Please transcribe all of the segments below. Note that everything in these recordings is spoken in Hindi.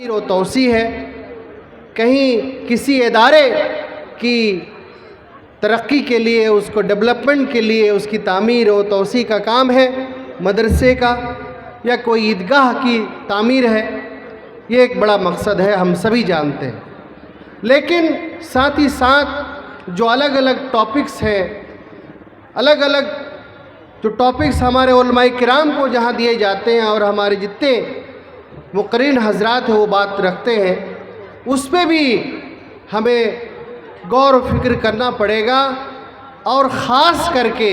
व तौसी है, कहीं किसी इदारे की तरक्की के लिए, उसको डेवलपमेंट के लिए उसकी तामीर व तौसी का काम है, मदरसे का या कोई ईदगाह की तामीर है। ये एक बड़ा मकसद है, हम सभी जानते हैं। लेकिन साथ ही साथ जो अलग अलग टॉपिक्स हैं, अलग अलग जो टॉपिक्स हमारे उलमाए किराम को जहाँ दिए जाते हैं और हमारे जितने मुक़र्रिन हजरात हैं वो बात रखते हैं, उस पर भी हमें गौर व फिक्र करना पड़ेगा। और ख़ास करके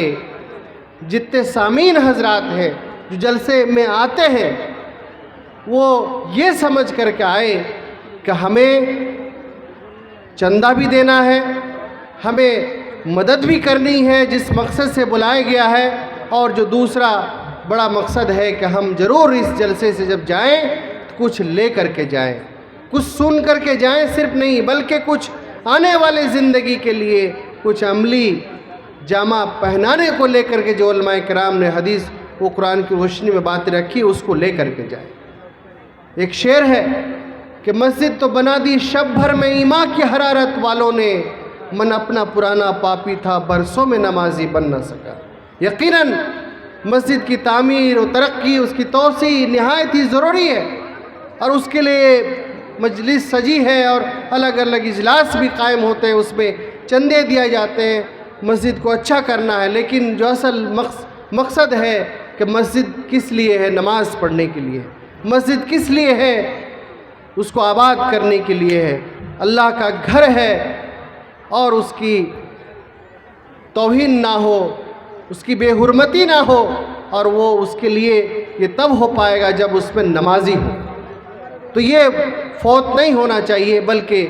जितने सामीन हजरात हैं जो जलसे में आते हैं, वो ये समझ करके आए कि हमें चंदा भी देना है, हमें मदद भी करनी है जिस मकसद से बुलाया गया है, और जो दूसरा बड़ा मकसद है कि हम ज़रूर इस जलसे से जब जाएं तो कुछ ले करके जाएं, कुछ सुन करके जाएं सिर्फ नहीं, बल्कि कुछ आने वाले ज़िंदगी के लिए कुछ अमली जामा पहनाने को लेकर के जो उलमाए किराम ने हदीस व कुरान की रोशनी में बातें रखी उसको ले करके जाएं। एक शेर है कि मस्जिद तो बना दी शब भर में ईमा की हरारत वालों ने, मन अपना पुराना पापी था बरसों में नमाजी बन न सका। यकीनन मस्जिद की तामीर और तरक्की, उसकी तोसी निहायत ही ज़रूरी है, और उसके लिए मजलिस सजी है और अलग अलग इजलास भी कायम होते हैं, उसमें चंदे दिए जाते हैं, मस्जिद को अच्छा करना है। लेकिन जो असल मकसद है कि मस्जिद किस लिए है, नमाज़ पढ़ने के लिए। मस्जिद किस लिए है, उसको आबाद करने के लिए है, अल्लाह का घर है, और उसकी तौहीन ना हो, उसकी बेहुरमती ना हो, और वो उसके लिए ये तब हो पाएगा जब उसमें नमाजी हो। तो ये फौत नहीं होना चाहिए, बल्कि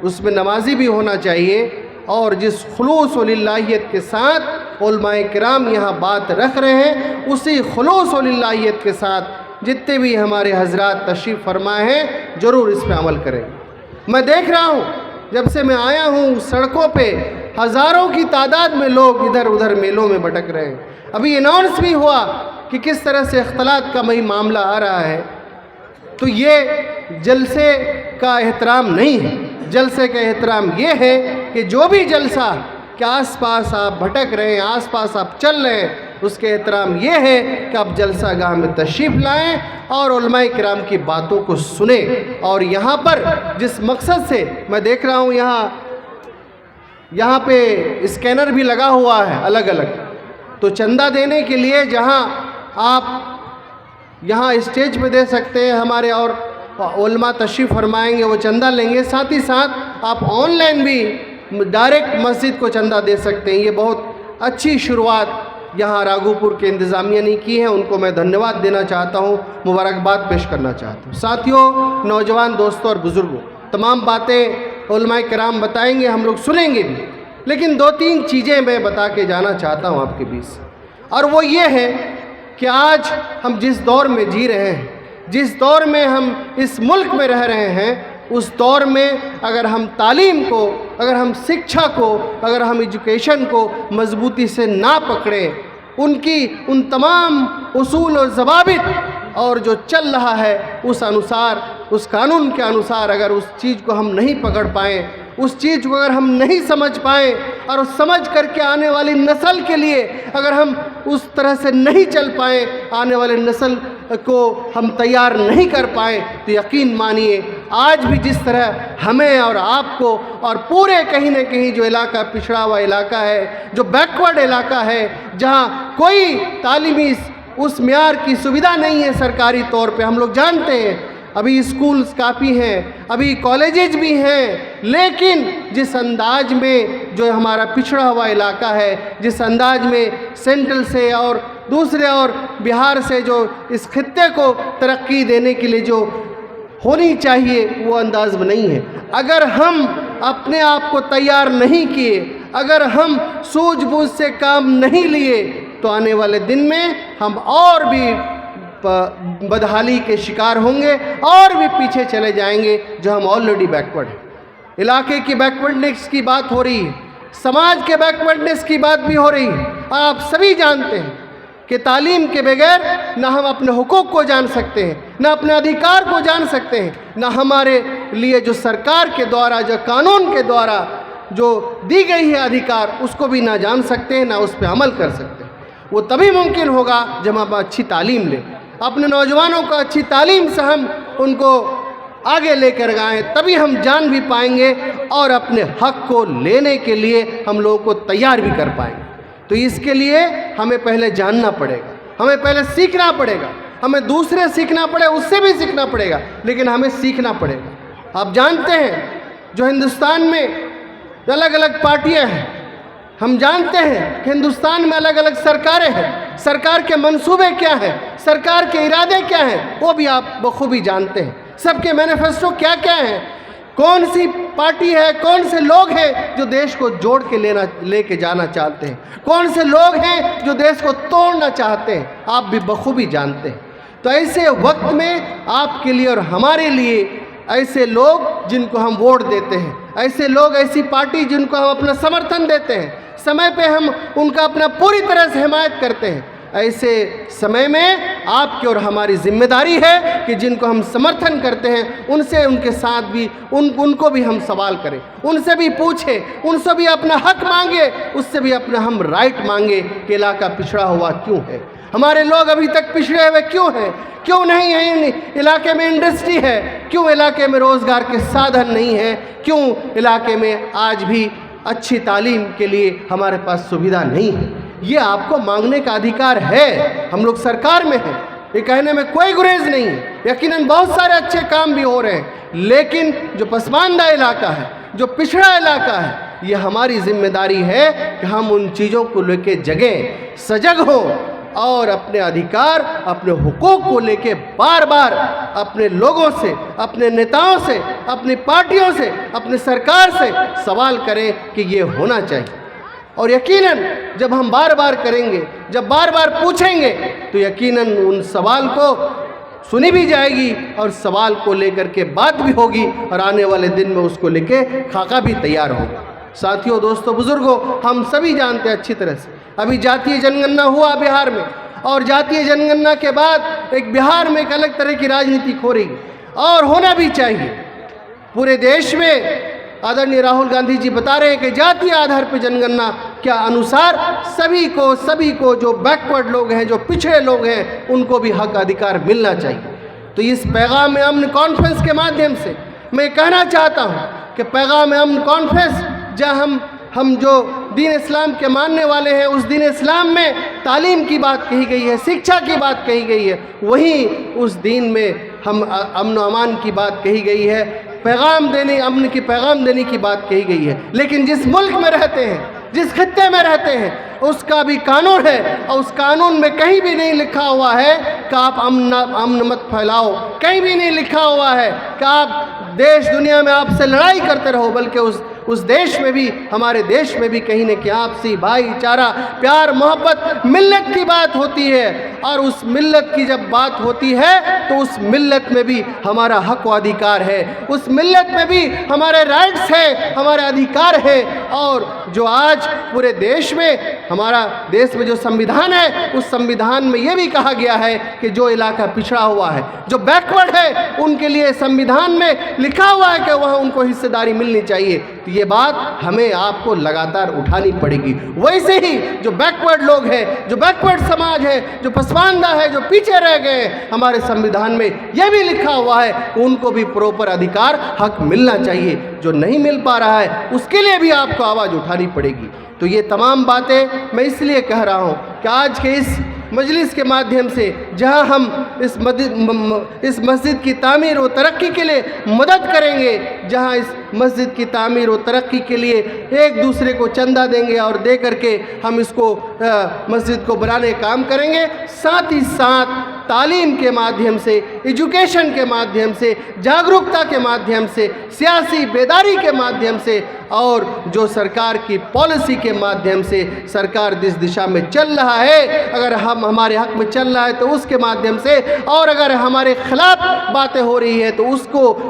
उसमें नमाजी भी होना चाहिए। और जिस खुलूस व लिल्लाहियत के साथ उलमाए किराम यहाँ बात रख रहे हैं, उसी खुलूस व लिल्लाहियत के साथ जितने भी हमारे हजरात तशरीफ़ फरमाए हैं, ज़रूर इस पर अमल करें। मैं देख रहा हूँ जब से मैं आया हूँ, सड़कों पे हज़ारों की तादाद में लोग इधर उधर मेलों में भटक रहे हैं। अभी अनाउंस भी हुआ कि किस तरह से इख्तलात का वही मामला आ रहा है। तो ये जलसे का एहतराम नहीं है। जलसे का एहतराम ये है कि जो भी जलसा के आसपास आप भटक रहे हैं, आसपास आप चल रहे हैं, उसके एहतराम ये है कि आप जलसा गाह में तशरीफ़ लाएं और उलमाए किराम की बातों को सुने। और यहाँ पर जिस मकसद से मैं देख रहा हूँ, यहाँ पे स्कैनर भी लगा हुआ है अलग अलग, तो चंदा देने के लिए जहाँ आप यहाँ स्टेज पे दे सकते हैं, हमारे और उलमा तशरीफ़ फरमाएंगे, वो चंदा लेंगे। साथ ही साथ आप ऑनलाइन भी डायरेक्ट मस्जिद को चंदा दे सकते हैं। ये बहुत अच्छी शुरुआत यहाँ राघोपुर के इंतज़ामिया ने की है, उनको मैं धन्यवाद देना चाहता हूँ, मुबारकबाद पेश करना चाहता हूँ। साथियों, नौजवान दोस्तों और बुज़ुर्गों, तमाम बातें उलमाए किराम बताएंगे, हम लोग सुनेंगे भी, लेकिन दो तीन चीज़ें मैं बता के जाना चाहता हूँ आपके बीच, और वो ये है कि आज हम जिस दौर में जी रहे हैं, जिस दौर में हम इस मुल्क में रह रहे हैं, उस दौर में अगर हम तालीम को, अगर हम शिक्षा को, अगर हम एजुकेशन को मजबूती से ना पकड़ें, उनकी उन तमाम उसूल और ज़वाबित और जो चल रहा है उस अनुसार, उस कानून के अनुसार अगर उस चीज़ को हम नहीं पकड़ पाएँ, उस चीज़ को अगर हम नहीं समझ पाएँ, और समझ करके आने वाली नस्ल के लिए अगर हम उस तरह से नहीं चल पाएँ, आने वाले नस्ल को हम तैयार नहीं कर पाएँ, तो यकीन मानिए आज भी जिस तरह हमें और आपको और पूरे कहीं न कहीं जो इलाका पिछड़ा हुआ इलाका है, जो बैकवर्ड इलाका है, जहाँ कोई तालीमी उस म्यार की सुविधा नहीं है सरकारी तौर पे, हम लोग जानते हैं, अभी स्कूल्स काफ़ी हैं, अभी कॉलेजेस भी हैं, लेकिन जिस अंदाज में जो हमारा पिछड़ा हुआ इलाका है, जिस अंदाज में सेंट्रल से और दूसरे और बिहार से जो इस खित्ते को तरक्की देने के लिए जो होनी चाहिए, वो अंदाज में नहीं है। अगर हम अपने आप को तैयार नहीं किए, अगर हम सूझबूझ से काम नहीं लिए, तो आने वाले दिन में हम और भी बदहाली के शिकार होंगे और भी पीछे चले जाएंगे, जो हम ऑलरेडी बैकवर्ड हैं। इलाके की बैकवर्डनेस की बात हो रही है, समाज के बैकवर्डनेस की बात भी हो रही है। आप सभी जानते हैं कि तालीम के बगैर ना हम अपने हुकूक को जान सकते हैं, ना अपने अधिकार को जान सकते हैं, ना हमारे लिए जो सरकार के द्वारा, जो कानून के द्वारा जो दी गई है अधिकार, उसको भी ना जान सकते हैं, ना उस पर अमल कर सकते हैं। वो तभी मुमकिन होगा जब हम अच्छी तालीम लें, अपने नौजवानों को अच्छी तालीम से हम उनको आगे लेकर गए, तभी हम जान भी पाएंगे और अपने हक को लेने के लिए हम लोगों को तैयार भी कर पाएंगे। तो इसके लिए हमें पहले जानना पड़ेगा, हमें पहले सीखना पड़ेगा, हमें दूसरे सीखना पड़े, उससे भी सीखना पड़ेगा, लेकिन हमें सीखना पड़ेगा। आप जानते हैं जो हिंदुस्तान में अलग अलग पार्टियां हैं, हम जानते हैं कि हिंदुस्तान में अलग अलग सरकारें हैं, सरकार के मंसूबे क्या हैं, सरकार के इरादे क्या हैं, वो भी आप बखूबी जानते हैं। सबके मैनिफेस्टो क्या क्या हैं, कौन सी पार्टी है, कौन से लोग हैं जो देश को जोड़ के लेके जाना चाहते हैं, कौन से लोग हैं जो देश को तोड़ना चाहते हैं, आप भी बखूबी जानते हैं। तो ऐसे वक्त में आपके लिए और हमारे लिए ऐसे लोग जिनको हम वोट देते हैं, ऐसे लोग, ऐसी पार्टी जिनको हम अपना समर्थन देते हैं, समय पे हम उनका अपना पूरी तरह से हिमायत करते हैं, ऐसे समय में आपकी और हमारी जिम्मेदारी है कि जिनको हम समर्थन करते हैं उनसे, उनके साथ भी उनको भी हम सवाल करें, उनसे भी पूछें, उनसे भी अपना हक मांगे, उससे भी अपना हम राइट मांगे कि इलाका पिछड़ा हुआ क्यों है, हमारे लोग अभी तक पिछड़े हुए क्यों हैं, क्यों नहीं है इलाके में इंडस्ट्री है, क्यों इलाके में रोज़गार के साधन नहीं है, क्यों इलाके में आज भी अच्छी तालीम के लिए हमारे पास सुविधा नहीं है। ये आपको मांगने का अधिकार है। हम लोग सरकार में हैं, ये कहने में कोई गुरेज नहीं है। यकीनन बहुत सारे अच्छे काम भी हो रहे हैं, लेकिन जो पसमानदा इलाका है, जो पिछड़ा इलाका है, ये हमारी जिम्मेदारी है कि हम उन चीज़ों को लेके जगें, सजग हों और अपने अधिकार, अपने हुकूक को लेके बार बार अपने लोगों से, अपने नेताओं से, अपनी पार्टियों से, अपने सरकार से सवाल करें कि ये होना चाहिए। और यकीनन जब हम बार बार करेंगे, जब बार बार पूछेंगे, तो यकीनन उन सवाल को सुनी भी जाएगी और सवाल को लेकर के बात भी होगी और आने वाले दिन में उसको लेके खाका भी तैयार होगा। साथियों, दोस्तों, बुजुर्गों, हम सभी जानते हैं अच्छी तरह से, अभी जातीय जनगणना हुआ बिहार में, और जातीय जनगणना के बाद एक बिहार में एक अलग तरह की राजनीति हो रही, और होना भी चाहिए। पूरे देश में आदरणीय राहुल गांधी जी बता रहे हैं कि जातीय आधार पर जनगणना के अनुसार सभी को जो बैकवर्ड लोग हैं, जो पिछड़े लोग हैं, उनको भी हक अधिकार मिलना चाहिए। तो इस पैगाम अमन कॉन्फ्रेंस के माध्यम से मैं कहना चाहता हूँ कि पैगाम अमन कॉन्फ्रेंस, जहाँ हम जो दीन इस्लाम के मानने वाले हैं, उस दीन इस्लाम में तालीम की बात कही गई है, शिक्षा की बात कही गई है, वहीं उस दीन में हम अमन व अमान की बात कही गई है, पैगाम देने, अमन की पैगाम देने की बात कही गई है। लेकिन जिस मुल्क में रहते हैं, जिस खित्ते में रहते हैं, उसका भी कानून है, और उस कानून में कहीं भी नहीं लिखा हुआ है कि आप अमन मत फैलाओ, कहीं भी नहीं लिखा हुआ है कि आप देश दुनिया में आपसे लड़ाई करते रहो, बल्कि उस देश में भी, हमारे देश में भी कहीं न कहीं आपसी भाईचारा, प्यार, मोहब्बत, मिल्लत की बात होती है। और उस मिल्लत की जब बात होती है तो उस मिल्लत में भी हमारा हक व अधिकार है, उस मिल्लत में भी हमारे राइट्स हैं, हमारे अधिकार है। और जो आज पूरे देश में, हमारा देश में जो संविधान है, उस संविधान में ये भी कहा गया है कि जो इलाका पिछड़ा हुआ है, जो बैकवर्ड है, उनके लिए संविधान में लिखा हुआ है कि वहाँ उनको हिस्सेदारी मिलनी चाहिए। तो ये बात हमें आपको लगातार उठानी पड़ेगी। वैसे ही जो बैकवर्ड लोग हैं, जो बैकवर्ड समाज है, जो पसमानदा है, जो पीछे रह गए, हमारे संविधान में यह भी लिखा हुआ है कि उनको भी प्रॉपर अधिकार, हक मिलना चाहिए। जो नहीं मिल पा रहा है, उसके लिए भी आपको आवाज़ उठानी पड़ेगी। तो ये तमाम बातें मैं इसलिए कह रहा हूँ कि आज के इस मजलिस के माध्यम से, जहां हम इस मस्जिद की तामीर व तरक्की के लिए मदद करेंगे, जहां इस मस्जिद की तामीर व तरक्की के लिए एक दूसरे को चंदा देंगे और दे करके हम इसको मस्जिद को बनाने का काम करेंगे, साथ ही साथ तालीम के माध्यम से, एजुकेशन के माध्यम से, जागरूकता के माध्यम से, सियासी बेदारी के माध्यम से और जो सरकार की पॉलिसी के माध्यम से सरकार जिस दिशा में चल रहा है, अगर हम हमारे हक में चल रहा है तो उसके माध्यम से, और अगर हमारे खिलाफ बातें हो रही है तो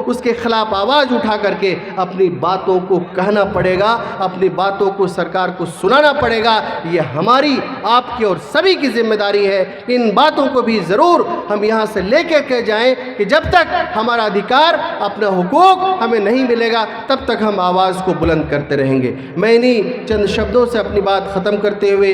उसके खिलाफ आवाज़ उठा करके अपनी बातों को कहना पड़ेगा, अपनी बातों को सरकार को सुनाना पड़ेगा। ये हमारी, आपकी और सभी की जिम्मेदारी है। इन बातों को भी ज़रूर हम यहाँ से लेकर के जाएं कि जब तक हमारा अधिकार, अपना हुकूक हमें नहीं मिलेगा तब तक हम आवाज़ को बुलंद करते रहेंगे। मैं इन्हीं चंद शब्दों से अपनी बात ख़त्म करते हुए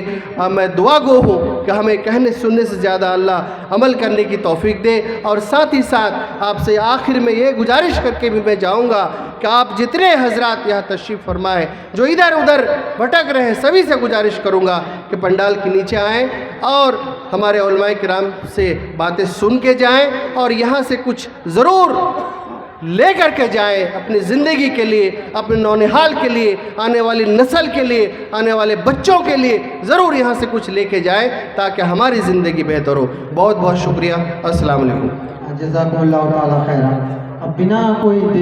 मैं दुआ गो हूँ कि हमें कहने सुनने से ज़्यादा अल्लाह अमल करने की तौफीक दे। और साथ ही साथ आपसे आखिर में ये गुजारिश करके भी मैं जाऊँगा कि आप जितने हजरात यहाँ तशरीफ़ फरमाएँ, जो इधर उधर भटक रहे हैं, सभी से गुजारिश करूँगा कि पंडाल के नीचे आएँ और हमारे उलमाए किराम से बातें सुन के जाएँ और यहाँ से कुछ ज़रूर ले कर के जाएँ अपनी ज़िंदगी के लिए, अपने नौनिहाल के लिए, आने वाली नस्ल के लिए, आने वाले बच्चों के लिए ज़रूर यहाँ से कुछ लेके जाएँ ताकि हमारी ज़िंदगी बेहतर हो। बहुत बहुत शुक्रिया। अस्सलाम वालेकुम। जज़ाकुमुल्लाहु ताला खैरा। अब बिना कोई